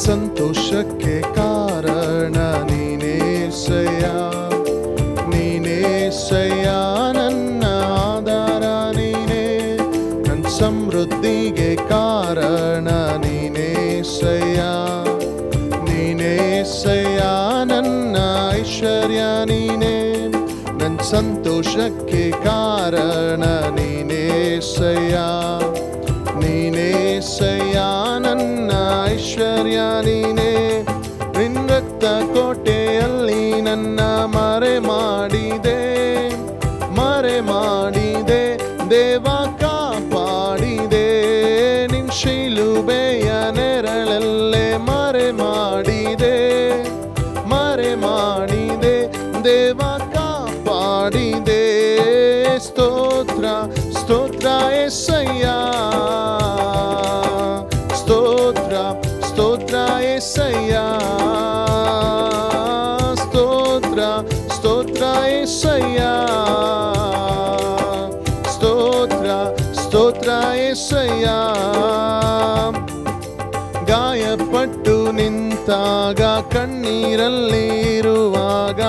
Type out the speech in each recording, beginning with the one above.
ಸಂತೋಷಕ್ಕೆ ಕಾರಣ ನೀನೇಸಯ್ಯ, ನೀನೇಸಯ್ಯ ನನ್ನ ಆಧಾರ ನೀನೇ, ನನ್ನ ಸಮೃದ್ಧಿಗೆ ಕಾರಣ ನೀನೇಸಯ್ಯ, ನೀನೇಸಯ್ಯ ನನ್ನ ಐಶ್ವರ್ಯ ನೀನೇ, ನನ್ನ ಸಂತೋಷಕ್ಕೆ ಕಾರಣ ನೀನೇಸಯ್ಯ, ನೀನೇಸಯ್ಯ ನನ್ನ ಐಶ್ವರ್ಯ ನೀನೇ, ನಿನ್ನ ರಕ್ತ ಕೋಟೆಯಲ್ಲಿ ನನ್ನ ಮರೆ ಮಾಡಿದೆ, ಮರೆ ಮಾಡಿದೆ ದೇವ ಕಾಪಾಡಿದೆ, ನಿನ್ನ ಶಿಲುಬೆಯ ನೆರಳಲ್ಲೇ ಮರೆ ಮಾಡಿದೆ, ಮರೆ ಮಾಡಿದೆ ದೇವ ಕಾಪಾಡಿದೆ. ಸ್ತೋತ್ರ ಸ್ತೋತ್ರ యేసయ్య, ಸ್ತೋತ್ರ ಸ್ತೋತ್ರ యేసయ్య, ಸ್ತೋತ್ರ ಸ್ತೋತ್ರ యేసయ్య, ಸ್ತೋತ್ರ ಸ್ತೋತ್ರ యేసయ్య. ಗಾಯಪಟ್ಟು ನಿಂತಾಗ ಕಣ್ಣೀರಲ್ಲಿ ಇರುವಾಗ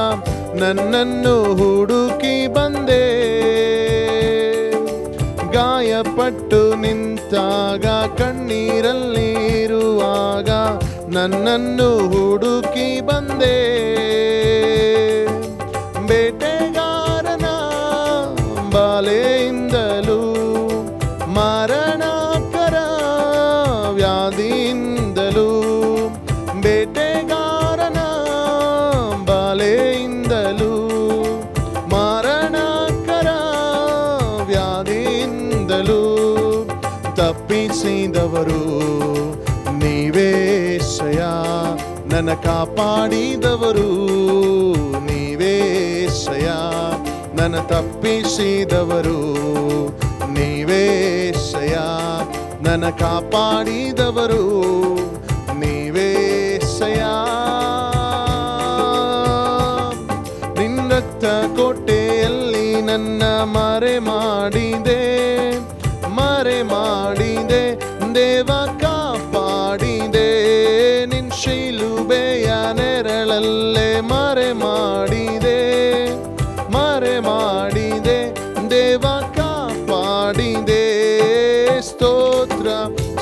ನನ್ನನ್ನು ಹುಡುಕಿ ಬಂದೆ, ಗಾಯಪಟ್ಟು ನಿಂತಾಗ ಕಣ್ಣೀರಲ್ಲಿ ಇರುವಾಗ ನನ್ನನ್ನು ಹುಡುಕಿ ಬಂದೆ, ಬೇಟೆಗಾರನ ಬಾಲೆಯಿಂದಲೂ ಮರಣಕರ ವ್ಯಾಧಿಯಿಂದಲೂ, ಬೇಟೆಗಾರನ ಬಾಲೆಯಿಂದಲೂ ಮರಣಕರ ವ್ಯಾಧಿಯಿಂದಲೂ ತಪ್ಪಿಸಿದವರು ನೀವೇಸಯ್ಯ, ನನ್ನ ಕಾಪಾಡಿದವರು ನೀವೇಸಯ್ಯ, ನನ್ನ ತಪ್ಪಿಸಿದವರು ನೀವೇಸಯ್ಯ, ನನ್ನ ಕಾಪಾಡಿದವರು ನೀವೇಸಯ್ಯ. ನಿನ್ನ ರಕ್ತ ಕೋಟೆಯಲ್ಲಿ ನನ್ನ ಮರೆ ಮಾಡಿದೆ, ಮರೆ ಮಾಡಿದೆ ದೇವ ಕಾಪಾಡಿದೆ, ನಿನ್ನ ಶಿಲುಬೆಯ ನೆರಳಲ್ಲೇ ಮರೆ ಮಾಡಿದೆ, ಮರೆ ಮಾಡಿದೆ ದೇವ ಕಾಪಾಡಿದೆ. ಸ್ತೋತ್ರ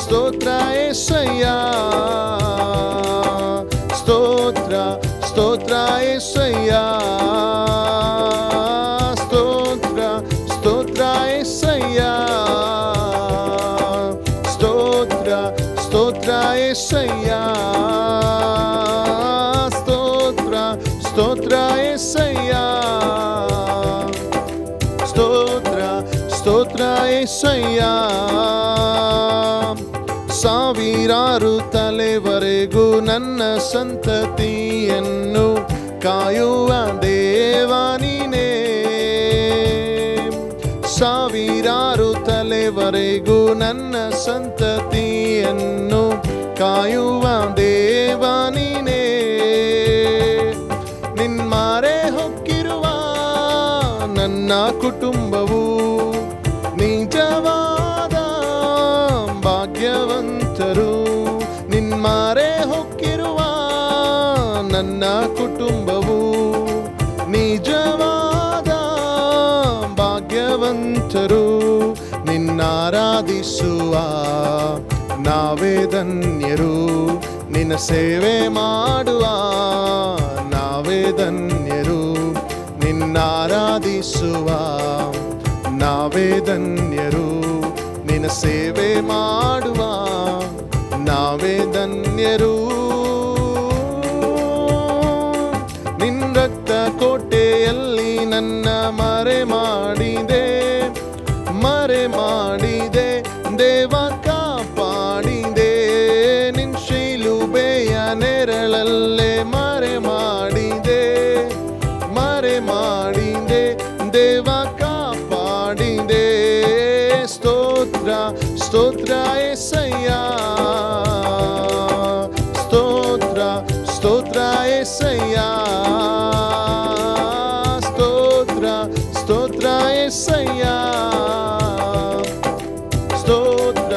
ಸ್ತೋತ್ರ యేసయ్య, ಸ್ತೋತ್ರ ಸ್ತೋತ್ರ యేసయ్య, ಸ್ತೋತ್ರ ಸ್ತೋತ್ರ యేసయ్య, ಸ್ತೋತ್ರ ಸ್ತೋತ್ರ యేసయ్య, ಸ್ತೋತ್ರ ಸ್ತೋತ್ರ యేసయ్య, ಸ್ತೋತ್ರ ಸ್ತೋತ್ರ యేసయ్య. ಸಾವಿರಾರು ತಲೆವರೆಗೂ ನನ್ನ ಸಂತತಿಯನ್ನು ಕಾಯುವ ದೇವ ನೀನೇ, ಸಾವಿರಾರು ತಲೆವರೆಗೂ ನನ್ನ ಸಂತತಿಯನ್ನು ಕಾಯುವ ದೇವ ನೀನೇ, ನಿನ್ಮಾರೆ ಹೊಕ್ಕಿರುವ ನನ್ನ ಕುಟುಂಬವು ನಿಜವಾದ ಭಾಗ್ಯವಂತರು, ನಿನ್ಮಾರೆ ಹೊಕ್ಕಿರುವ ನನ್ನ ಕುಟುಂಬವು ನಿಜವಾದ ಭಾಗ್ಯವಂತರು, ನಿನ್ನಾರಾಧಿಸುವ ನಾವೇ ಧನ್ಯರು, ನಿನ್ನ ಸೇವೆ ಮಾಡುವ ನಾವೇ ಧನ್ಯರು, ನಿನ್ನಾರಾಧಿಸುವ ನಾವೇ ಧನ್ಯರು, ನಿನ್ನ ಸೇವೆ ಮಾಡುವ ನಾವೇ ಧನ್ಯರು. ನಿನ್ನ ರಕ್ತ ಕೋಟೆಯಲ್ಲಿ ನನ್ನ ಮರೆ ಮಾಡಿದೆ, ಮರೆ ಮಾಡಿದೆ ದೇವ ಕಾಪಾಡಿದೆ, ನಿನ್ನ ಶಿಲುಬೆಯ ನೆರಳಲ್ಲೇ ಮರೆ ಮಾಡಿದೆ, ಮರೆ ಮಾಡಿದೆ ದೇವ ಕಾಪಾಡಿದೆ. ಸ್ತೋತ್ರ ಸ್ತೋತ್ರ యేసయ్య, ಸ್ತೋತ್ರ ಸ್ತೋತ್ರ యేసయ్య, ಸ್ತೋತ್ರ ಸ್ತೋತ್ರ యేసయ్య, ಸ್ತೋತ್ರ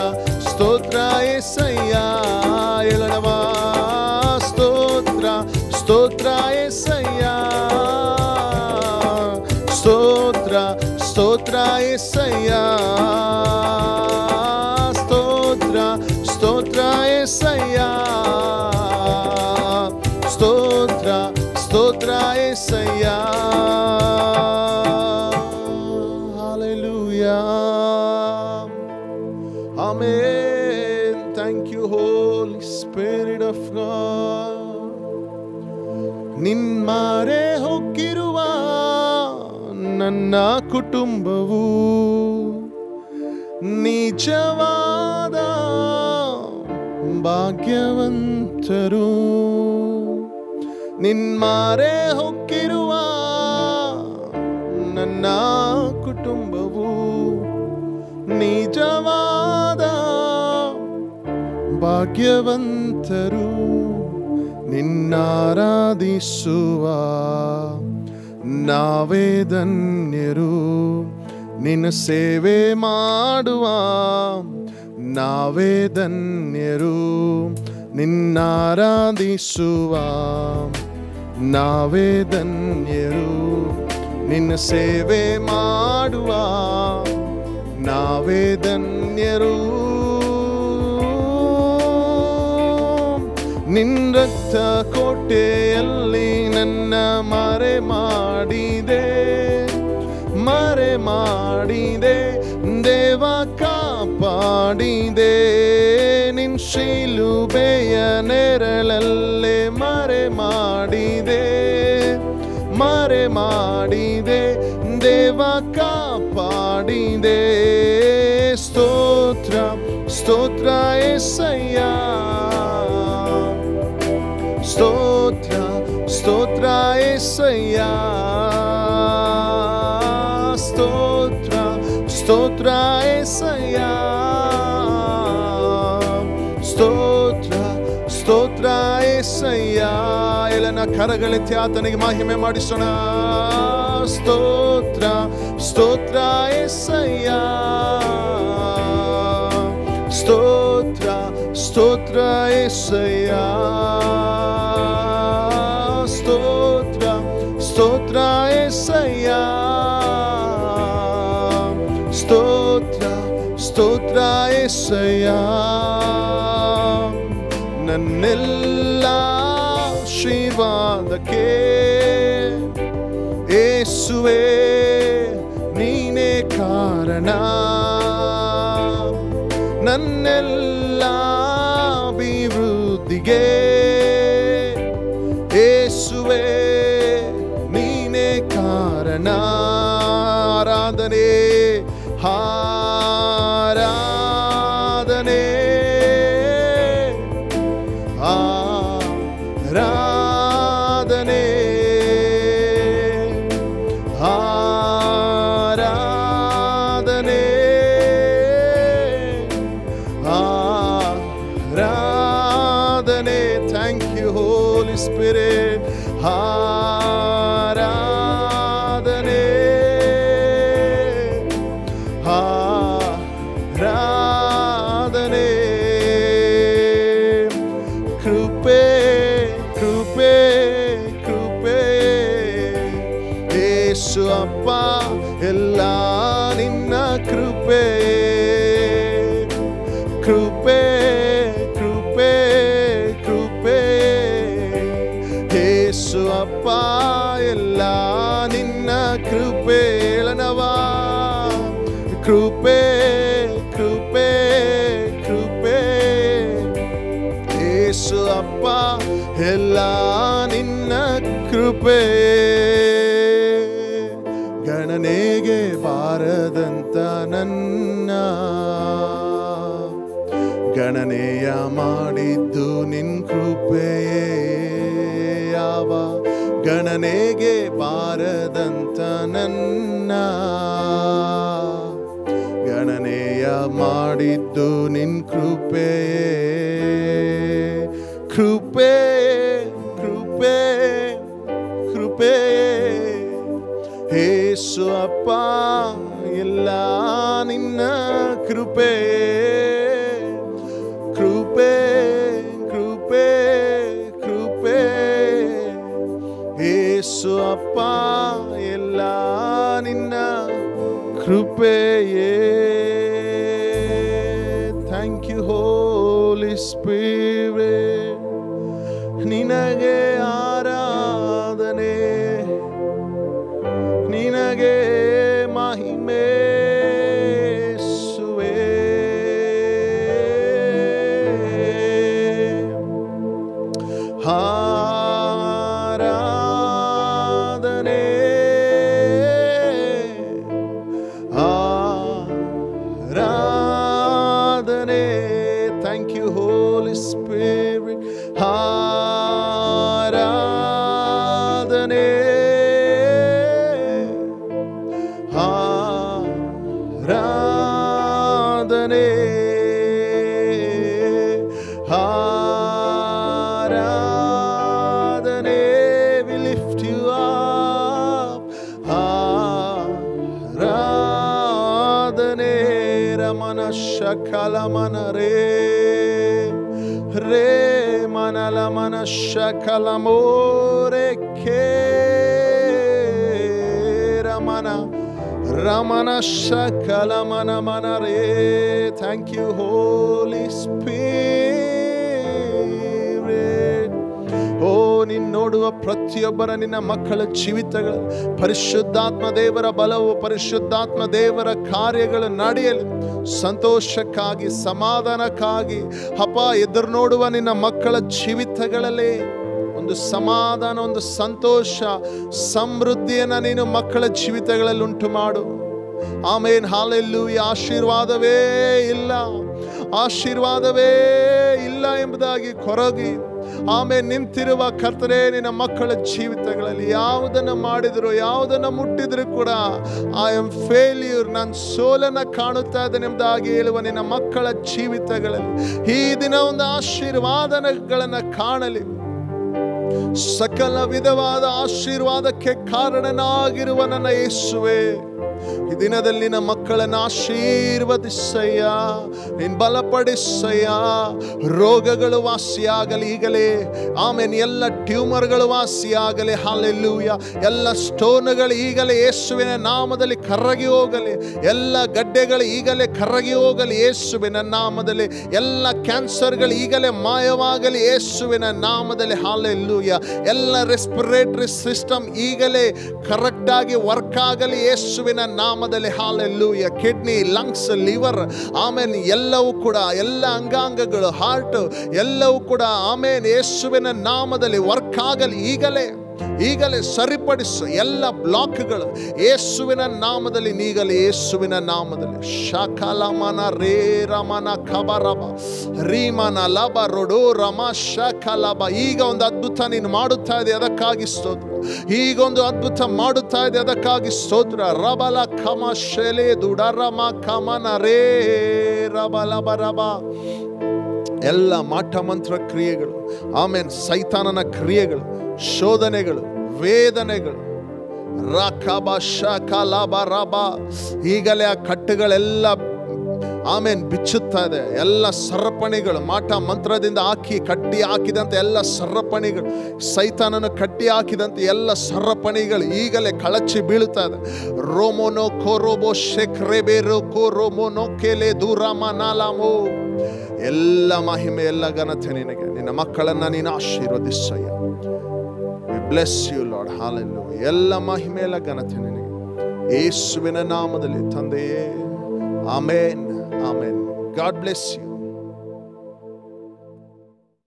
ಸ್ತೋತ್ರ యేసయ్య. ಹೇಳೋಣವಾ ಸ್ತೋತ್ರ యేసయ్య ಸ್ತೋತ್ರ ಸ್ತೋತ್ರ యేసయ్య hallelujah amen thank you Holy Spirit of God ನಿನ್ಮಾರೆ ಹೋಗಿರುವ ನನ್ನ ಕುಟುಂಬವು ನಿಜವಾದ ಭಾಗ್ಯವಂತರು ನಿನ್ಮಾರೆ ಹೋಗಿರುವ ನನ್ನ ಕುಟುಂಬವು ನಿಜವಾದ ಭಾಗ್ಯವಂತರು ನಿನ್ನಾರಾಧಿಸುವ ನಾವೇ ಧನ್ಯರು ನಿನ್ನ ಸೇವೆ ಮಾಡುವ ನಾವೇ ಧನ್ಯರು ನಿನ್ನಾರಾಧಿಸುವ ನಾವೇ ಧನ್ಯರು ನಿನ್ನ ಸೇವೆ ಮಾಡುವ ನಾವೇ ಧನ್ಯರು ನಿನ್ನ ರಕ್ತ ಕೋಟೆಯಲ್ಲಿ ನನ್ನ ಮರೆ ಮಾಡಿದೆ ದೇವ ಕಾಪಾಡಿದೆ ನಿನ್ನ ಶಿಲುಬೆಯ ನೆರಳಲ್ಲೇ ಮರೆ ಮಾಡಿದೆ ದೇವ ಕಾಪಾಡಿದೆ ಸ್ತೋತ್ರ ಸ್ತೋತ್ರ యేసయ్య ಸ್ತೋತ್ರ ಸ್ತೋತ್ರ యేసయ్య ಸ್ತೋತ್ರ ಸ್ತೋತ್ರ యేసయ్య ಸ್ತೋತ್ರ ಸ್ತೋತ್ರ యేసయ్య ಎಲ್ಲ ಕರಗಳೆತ್ತಿ ಆತನಿಗೆ ಮಹಿಮೆ ಮಾಡಿಸೋಣ ಸ್ತೋತ್ರ ಸ್ತೋತ್ರ యేసయ్య ಸ್ತೋತ್ರ ಸ್ತೋತ್ರ యేసయ్య ಸ್ತೋತ್ರ ಸ್ತೋತ್ರ యేసయ్య ಸ್ತೋತ್ರ ಸ್ತೋತ್ರ యేసయ్య ನನ್ನೆಲ್ಲ ಆಶೀರ್ವಾದಕ್ಕೆ ಯೇಸುವೇ ನೀನೇ ಕಾರಣ ನನ್ನೆಲ್ಲ ಅಭಿವೃದ್ಧಿಗೆ ಯೇಸುವೇ ನೀನೇ ಕಾರಣ ಆರಾಧನೆ ಆರಾಧನೆ ಆರಾಧನೆ ಆರಾಧನೆ ಆರಾಧನೆ ಥ್ಯಾಂಕ್ ಯು ಹೋಲಿ ಸ್ಪಿರಿಟ್ ಆರಾಧನೆ ಆರಾಧನೆ ಕೃಪೆ ಕೃಪೆ ಕೃಪೆ ಯೇಸು ಅಪ್ಪ ಎಲ್ಲ ನಿನ್ನ ಕೃಪೆ ಕೃಪೆ ಕೃಪೆ ಕೃಪೆ ಯೇಸು ಅಪ್ಪ ಎಲ್ಲ ನಿನ್ನ ಕೃಪೆ ಎಳನವಾ ಕೃಪೆ ಕೃಪೆ ಕೃಪೆ ಯೇಸು ಅಪ್ಪ ಎಲ್ಲ ನಿನ್ನ ಕೃಪೆ ಗಣನೆಗೆ ಬಾರದಂತ ನನ್ನ ಗಣನೆಯ ಮಾಡಿದ್ದು ನಿನ್ ಕೃಪೆಯೇ ಯಾವ ಗಣನೆಗೆ ಬಾರದಂತ ನನ್ನ ಗಣನೆಯ ಮಾಡಿದ್ದು ನಿನ್ ಕೃಪೆಯೇ ಕೃಪೆ ಕೃಪೆ ಕೃಪೆ ಯೇಸು ಅಪ್ಪ ಎಲ್ಲ ನಿನ್ನ ಕೃಪೆ ಕೃಪೆ ಕೃಪೆ ಕೃಪೆ ಯೇಸು ಅಪ್ಪ ಎಲ್ಲ ನಿನ್ನ ಕೃಪೆಯೇ thank you holy Holy Spirit. ನಿನಗೆ ಆರಾಧನೆ, ನಿನಗೆ ಮಹಿಮೆ ಯೇಸುವೇ. ಆರಾಧನೆ ಆರಾಧನೆ. Thank you, Holy Spirit. ಆರಾಧನೆ ಆರಾಧನೆ ಆರಾಧನೆ. We lift you up. ಆರಾಧನೆ ರಮನ ಶಕಲ ಮನರೇ ರೇ ಮನಲ ಮನ ಶಕಲ ಮೋರೆ ಖೇ ರಮನ ರಮನ ಶಕಲ ಮನ ಮನ ರೇ. Thank you holy spirit. ಓ ನೀನು ನೋಡುವ ಪ್ರತಿಯೊಬ್ಬರ ನಿನ್ನ ಮಕ್ಕಳ ಜೀವಿತಗಳು ಪರಿಶುದ್ಧಾತ್ಮ ದೇವರ ಬಲವು, ಪರಿಶುದ್ಧಾತ್ಮ ದೇವರ ಕಾರ್ಯಗಳು ನಡೆಯಲು, ಸಂತೋಷಕ್ಕಾಗಿ ಸಮಾಧಾನಕ್ಕಾಗಿ ಅಪ್ಪ ಎದುರು ನೋಡುವ ನಿನ್ನ ಮಕ್ಕಳ ಜೀವಿತಗಳಲ್ಲಿ ಒಂದು ಸಮಾಧಾನ, ಒಂದು ಸಂತೋಷ, ಸಮೃದ್ಧಿಯನ್ನು ನೀನು ಮಕ್ಕಳ ಜೀವಿತಗಳಲ್ಲಿ ಉಂಟು ಮಾಡು. ಆಮೇನ್, ಹಾಲೆಲ್ಲೂಯಾ. ಆಶೀರ್ವಾದವೇ ಇಲ್ಲ, ಆಶೀರ್ವಾದವೇ ಇಲ್ಲ ಎಂಬುದಾಗಿ ಕೊರಗಿ ಆಮೇಲೆ ನಿಂತಿರುವ ಕರ್ತನೇ, ನಿನ್ನ ಮಕ್ಕಳ ಜೀವಿತಗಳಲ್ಲಿ ಯಾವುದನ್ನು ಮಾಡಿದ್ರು, ಯಾವುದನ್ನು ಮುಟ್ಟಿದ್ರು ಕೂಡ ಐ ಆಮ್ ಫೇಲ್ಯೂರ್, ನಾನು ಸೋಲನ್ನು ಕಾಣುತ್ತಾ ಇದ್ದೇನೆ ಎಂಬುದಾಗಿ ಹೇಳುವ ನಿನ್ನ ಮಕ್ಕಳ ಜೀವಿತಗಳಲ್ಲಿ ಈ ದಿನ ಒಂದು ಆಶೀರ್ವಾದಗಳನ್ನು ಕಾಣಲಿ. ಸಕಲ ವಿಧವಾದ ಆಶೀರ್ವಾದಕ್ಕೆ ಕಾರಣನಾಗಿರುವ ನನ್ನ ಯೇಸುವೆ, ಈ ದಿನದಲ್ಲಿ ನಿನ್ನ ಮಕ್ಕಳನ್ನು ಆಶೀರ್ವದಿಸಯ್ಯ, ನೀನು ಬಲಪಡಿಸಯ್ಯ. ರೋಗಗಳು ವಾಸಿಯಾಗಲಿ ಈಗಲೇ. ಆಮೇಲೆ ಎಲ್ಲ ಟ್ಯೂಮರ್ಗಳು ವಾಸಿಯಾಗಲಿ. ಹಾಲೆಲ್ಲೂಯಾ. ಎಲ್ಲ ಸ್ಟೋನ್ಗಳು ಈಗಲೇ ಯೇಸುವಿನ ನಾಮದಲ್ಲಿ ಕರಗಿ ಹೋಗಲಿ. ಎಲ್ಲ ಗಡ್ಡೆಗಳು ಈಗಲೇ ಕರಗಿ ಹೋಗಲಿ ಯೇಸುವಿನ ನಾಮದಲ್ಲಿ. ಎಲ್ಲ ಕ್ಯಾನ್ಸರ್ಗಳು ಈಗಲೇ ಮಾಯವಾಗಲಿ ಯೇಸುವಿನ ನಾಮದಲ್ಲಿ. ಹಾಲೆಲ್ಲೂಯಾ. ಎಲ್ಲ ರೆಸ್ಪಿರೇಟರಿ ಸಿಸ್ಟಮ್ ಈಗಲೇ ಕರೆಕ್ಟಾಗಿ ವರ್ಕ್ ಆಗಲಿ ಯೇಸುವಿನ ನಾಮದಲ್ಲಿ. ಹಾಲೆಲ್ಲೂಯಾ. ಕಿಡ್ನಿ, ಲಂಗ್ಸ್, ಲಿವರ್, ಆಮೇಲೆ ಎಲ್ಲವೂ ಕೂಡ, ಎಲ್ಲ ಅಂಗಾಂಗಗಳು, ಹಾರ್ಟ್ ಎಲ್ಲವೂ ಕೂಡ ಆಮೇಲೆ ಯೇಸುವಿನ ನಾಮದಲ್ಲಿ ವರ್ಕ್ ಆಗಲಿ ಈಗಲೇ. ಈಗಲೇ ಸರಿಪಡಿಸು ಎಲ್ಲ ಬ್ಲಾಕ್ಗಳು ಯೇಸುವಿನ ನಾಮದಲ್ಲಿ ನೀಗಲಿ. ಯೇಸುವಿನ ನಾಮದಲ್ಲಿ ಶಕಲಮನ ರೇ ರಮನ ಖಬರಬ ರೀಮನ ಲಬ ರೊಡೋ ರಮ ಶಕಲಬ. ಈಗ ಒಂದು ಅದ್ಭುತ ನೀನು ಮಾಡುತ್ತಾ ಇದೆ, ಅದಕ್ಕಾಗಿ ಸ್ತೋತ್ರ. ಈಗ ಒಂದು ಅದ್ಭುತ ಮಾಡುತ್ತಾ ಇದೆ, ಅದಕ್ಕಾಗಿ ಸ್ತೋತ್ರ. ರಬಲ ಖಮ ಶೆಲೆ ದುಡರಮ ಖಮನ ರೇ ರಬಲಬ ರಬ. ಎಲ್ಲ ಮಾಟ ಮಂತ್ರ ಕ್ರಿಯೆಗಳು, ಆಮೇಲೆ ಸೈತಾನನ ಕ್ರಿಯೆಗಳು, ಶೋಧನೆಗಳು, ವೇದನೆಗಳು, ರಕಬ ಶಕಲಬ ರಬ ಈಗಲೇ ಆ ಕಟ್ಟುಗಳೆಲ್ಲ ಆಮೇನ್ ಬಿಚ್ಚುತ್ತಾ ಇದೆ. ಎಲ್ಲ ಸರಪಣಿಗಳು ಮಾಟ ಮಂತ್ರದಿಂದ ಕಟ್ಟಿ ಹಾಕಿದಂತೆ ಎಲ್ಲ ಸರಪಣಿಗಳು, ಸೈತಾನನು ಕಟ್ಟಿ ಹಾಕಿದಂತೆ ಎಲ್ಲ ಸರಪಣಿಗಳು ಈಗಲೇ ಕಳಚಿ ಬೀಳುತ್ತಾ ಇದೆ. ರೋಮೋನೋ ಕೋರೋಬೋ ಶೆಕ್ರೆಬೇರೋ ಕೋರೋಮೋನೋ ಕೆಲೆ ದೂರಾಮ ನಾಲಾಮೋ. ಎಲ್ಲ ಮಹಿಮೆ, ಎಲ್ಲ ಘನತೆ ನಿನಗೆ. ನಿನ್ನ ಮಕ್ಕಳನ್ನ ನೀನು ಆಶೀರ್ವದಿಸಯ್ಯ. We bless you Lord. Hallelujah. ಎಲ್ಲ ಮಹಿಮೆ, ಎಲ್ಲ ಘನತೆ ನಿನಗೆ ಯೇಸುವಿನ ನಾಮದಲ್ಲಿ ತಂದೆಯೇ. Amen, amen. God bless you.